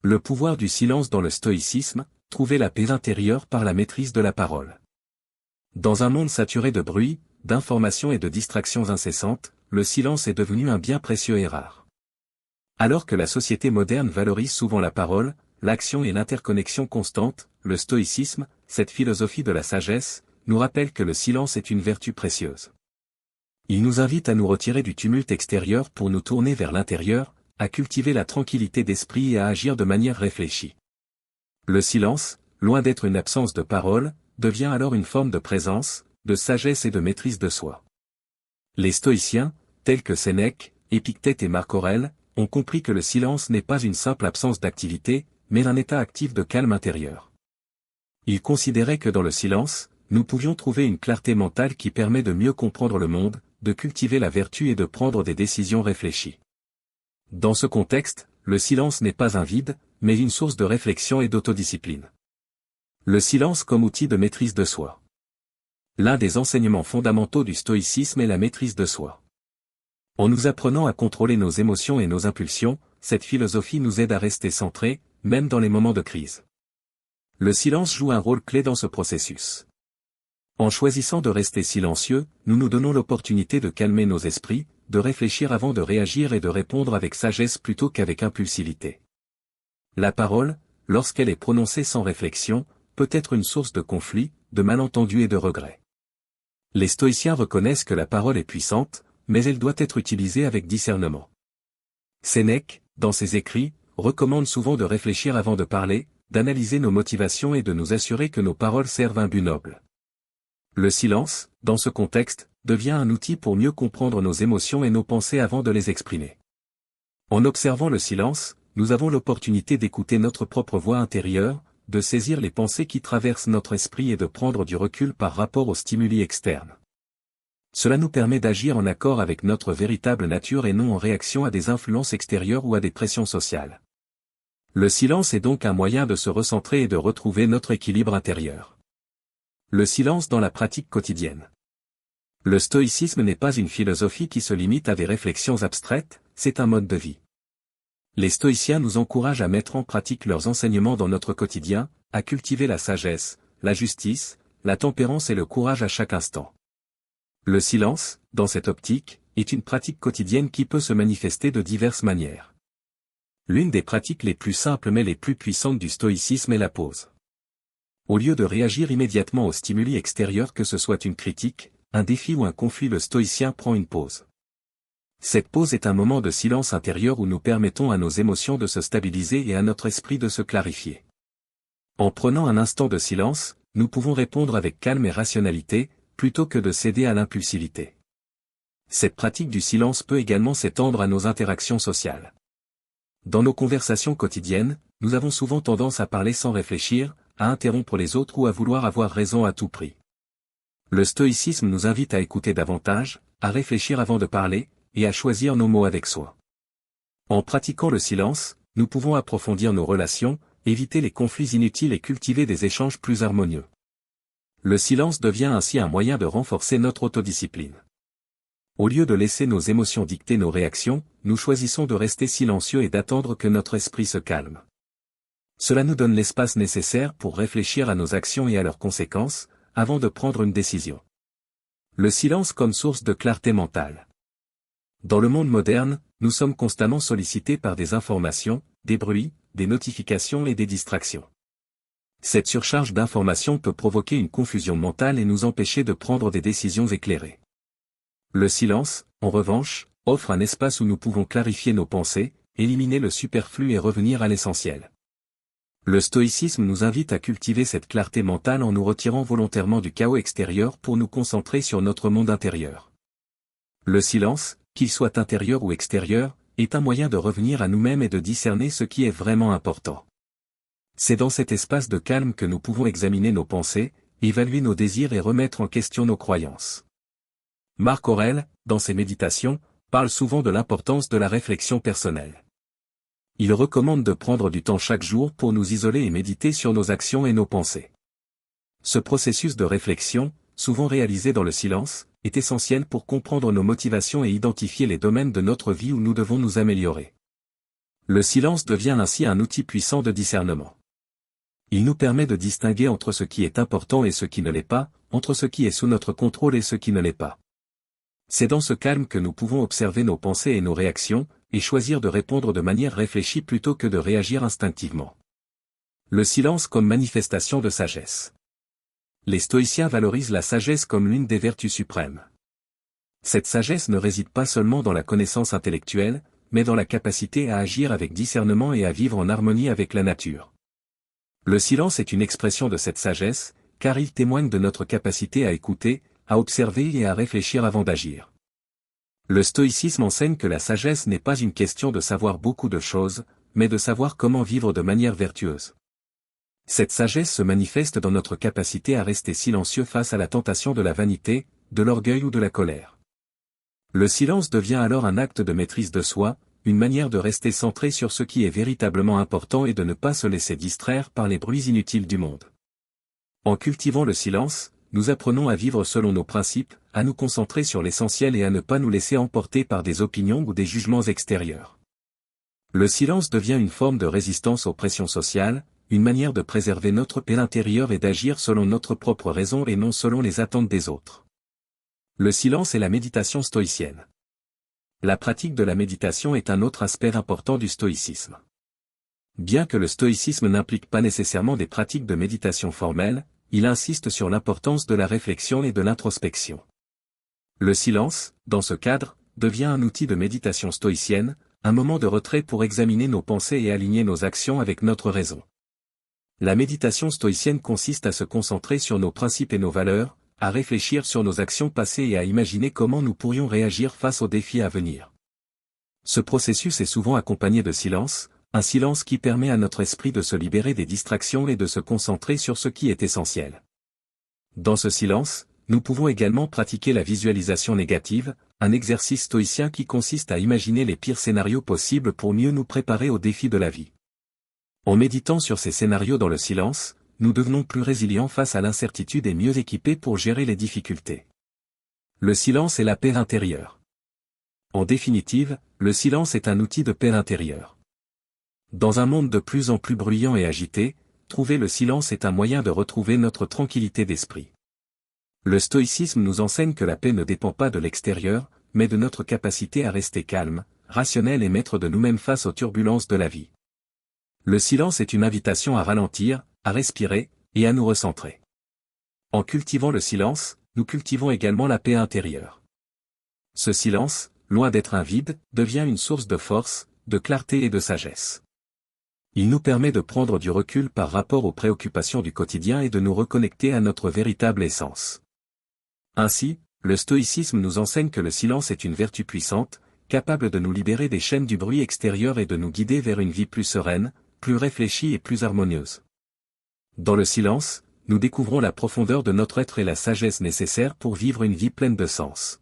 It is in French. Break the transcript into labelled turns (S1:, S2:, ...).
S1: Le pouvoir du silence dans le stoïcisme, trouver la paix intérieure par la maîtrise de la parole. Dans un monde saturé de bruit, d'informations et de distractions incessantes, le silence est devenu un bien précieux et rare. Alors que la société moderne valorise souvent la parole, l'action et l'interconnexion constante, le stoïcisme, cette philosophie de la sagesse, nous rappelle que le silence est une vertu précieuse. Il nous invite à nous retirer du tumulte extérieur pour nous tourner vers l'intérieur, à cultiver la tranquillité d'esprit et à agir de manière réfléchie. Le silence, loin d'être une absence de parole, devient alors une forme de présence, de sagesse et de maîtrise de soi. Les stoïciens, tels que Sénèque, Épictète et Marc Aurèle, ont compris que le silence n'est pas une simple absence d'activité, mais un état actif de calme intérieur. Ils considéraient que dans le silence, nous pouvions trouver une clarté mentale qui permet de mieux comprendre le monde, de cultiver la vertu et de prendre des décisions réfléchies. Dans ce contexte, le silence n'est pas un vide, mais une source de réflexion et d'autodiscipline. Le silence comme outil de maîtrise de soi. L'un des enseignements fondamentaux du stoïcisme est la maîtrise de soi. En nous apprenant à contrôler nos émotions et nos impulsions, cette philosophie nous aide à rester centrés, même dans les moments de crise. Le silence joue un rôle clé dans ce processus. En choisissant de rester silencieux, nous nous donnons l'opportunité de calmer nos esprits, de réfléchir avant de réagir et de répondre avec sagesse plutôt qu'avec impulsivité. La parole, lorsqu'elle est prononcée sans réflexion, peut être une source de conflits, de malentendus et de regrets. Les stoïciens reconnaissent que la parole est puissante, mais elle doit être utilisée avec discernement. Sénèque, dans ses écrits, recommande souvent de réfléchir avant de parler, d'analyser nos motivations et de nous assurer que nos paroles servent un but noble. Le silence, dans ce contexte, devient un outil pour mieux comprendre nos émotions et nos pensées avant de les exprimer. En observant le silence, nous avons l'opportunité d'écouter notre propre voix intérieure, de saisir les pensées qui traversent notre esprit et de prendre du recul par rapport aux stimuli externes. Cela nous permet d'agir en accord avec notre véritable nature et non en réaction à des influences extérieures ou à des pressions sociales. Le silence est donc un moyen de se recentrer et de retrouver notre équilibre intérieur. Le silence dans la pratique quotidienne. Le stoïcisme n'est pas une philosophie qui se limite à des réflexions abstraites, c'est un mode de vie. Les stoïciens nous encouragent à mettre en pratique leurs enseignements dans notre quotidien, à cultiver la sagesse, la justice, la tempérance et le courage à chaque instant. Le silence, dans cette optique, est une pratique quotidienne qui peut se manifester de diverses manières. L'une des pratiques les plus simples mais les plus puissantes du stoïcisme est la pause. Au lieu de réagir immédiatement aux stimuli extérieurs que ce soit une critique, un défi ou un conflit, le stoïcien prend une pause. Cette pause est un moment de silence intérieur où nous permettons à nos émotions de se stabiliser et à notre esprit de se clarifier. En prenant un instant de silence, nous pouvons répondre avec calme et rationalité, plutôt que de céder à l'impulsivité. Cette pratique du silence peut également s'étendre à nos interactions sociales. Dans nos conversations quotidiennes, nous avons souvent tendance à parler sans réfléchir, à interrompre les autres ou à vouloir avoir raison à tout prix. Le stoïcisme nous invite à écouter davantage, à réfléchir avant de parler, et à choisir nos mots avec soin. En pratiquant le silence, nous pouvons approfondir nos relations, éviter les conflits inutiles et cultiver des échanges plus harmonieux. Le silence devient ainsi un moyen de renforcer notre autodiscipline. Au lieu de laisser nos émotions dicter nos réactions, nous choisissons de rester silencieux et d'attendre que notre esprit se calme. Cela nous donne l'espace nécessaire pour réfléchir à nos actions et à leurs conséquences, avant de prendre une décision. Le silence comme source de clarté mentale. Dans le monde moderne, nous sommes constamment sollicités par des informations, des bruits, des notifications et des distractions. Cette surcharge d'informations peut provoquer une confusion mentale et nous empêcher de prendre des décisions éclairées. Le silence, en revanche, offre un espace où nous pouvons clarifier nos pensées, éliminer le superflu et revenir à l'essentiel. Le stoïcisme nous invite à cultiver cette clarté mentale en nous retirant volontairement du chaos extérieur pour nous concentrer sur notre monde intérieur. Le silence, qu'il soit intérieur ou extérieur, est un moyen de revenir à nous-mêmes et de discerner ce qui est vraiment important. C'est dans cet espace de calme que nous pouvons examiner nos pensées, évaluer nos désirs et remettre en question nos croyances. Marc Aurèle, dans ses méditations, parle souvent de l'importance de la réflexion personnelle. Il recommande de prendre du temps chaque jour pour nous isoler et méditer sur nos actions et nos pensées. Ce processus de réflexion, souvent réalisé dans le silence, est essentiel pour comprendre nos motivations et identifier les domaines de notre vie où nous devons nous améliorer. Le silence devient ainsi un outil puissant de discernement. Il nous permet de distinguer entre ce qui est important et ce qui ne l'est pas, entre ce qui est sous notre contrôle et ce qui ne l'est pas. C'est dans ce calme que nous pouvons observer nos pensées et nos réactions, et choisir de répondre de manière réfléchie plutôt que de réagir instinctivement. Le silence comme manifestation de sagesse. Les stoïciens valorisent la sagesse comme l'une des vertus suprêmes. Cette sagesse ne réside pas seulement dans la connaissance intellectuelle, mais dans la capacité à agir avec discernement et à vivre en harmonie avec la nature. Le silence est une expression de cette sagesse, car il témoigne de notre capacité à écouter, à observer et à réfléchir avant d'agir. Le stoïcisme enseigne que la sagesse n'est pas une question de savoir beaucoup de choses, mais de savoir comment vivre de manière vertueuse. Cette sagesse se manifeste dans notre capacité à rester silencieux face à la tentation de la vanité, de l'orgueil ou de la colère. Le silence devient alors un acte de maîtrise de soi, une manière de rester centré sur ce qui est véritablement important et de ne pas se laisser distraire par les bruits inutiles du monde. En cultivant le silence, nous apprenons à vivre selon nos principes, à nous concentrer sur l'essentiel et à ne pas nous laisser emporter par des opinions ou des jugements extérieurs. Le silence devient une forme de résistance aux pressions sociales, une manière de préserver notre paix intérieure et d'agir selon notre propre raison et non selon les attentes des autres. Le silence et la méditation stoïcienne. La pratique de la méditation est un autre aspect important du stoïcisme. Bien que le stoïcisme n'implique pas nécessairement des pratiques de méditation formelles, il insiste sur l'importance de la réflexion et de l'introspection. Le silence, dans ce cadre, devient un outil de méditation stoïcienne, un moment de retrait pour examiner nos pensées et aligner nos actions avec notre raison. La méditation stoïcienne consiste à se concentrer sur nos principes et nos valeurs, à réfléchir sur nos actions passées et à imaginer comment nous pourrions réagir face aux défis à venir. Ce processus est souvent accompagné de silence, un silence qui permet à notre esprit de se libérer des distractions et de se concentrer sur ce qui est essentiel. Dans ce silence, nous pouvons également pratiquer la visualisation négative, un exercice stoïcien qui consiste à imaginer les pires scénarios possibles pour mieux nous préparer aux défis de la vie. En méditant sur ces scénarios dans le silence, nous devenons plus résilients face à l'incertitude et mieux équipés pour gérer les difficultés. Le silence et la paix intérieure. En définitive, le silence est un outil de paix intérieure. Dans un monde de plus en plus bruyant et agité, trouver le silence est un moyen de retrouver notre tranquillité d'esprit. Le stoïcisme nous enseigne que la paix ne dépend pas de l'extérieur, mais de notre capacité à rester calme, rationnel et maître de nous-mêmes face aux turbulences de la vie. Le silence est une invitation à ralentir, à respirer, et à nous recentrer. En cultivant le silence, nous cultivons également la paix intérieure. Ce silence, loin d'être un vide, devient une source de force, de clarté et de sagesse. Il nous permet de prendre du recul par rapport aux préoccupations du quotidien et de nous reconnecter à notre véritable essence. Ainsi, le stoïcisme nous enseigne que le silence est une vertu puissante, capable de nous libérer des chaînes du bruit extérieur et de nous guider vers une vie plus sereine, plus réfléchie et plus harmonieuse. Dans le silence, nous découvrons la profondeur de notre être et la sagesse nécessaire pour vivre une vie pleine de sens.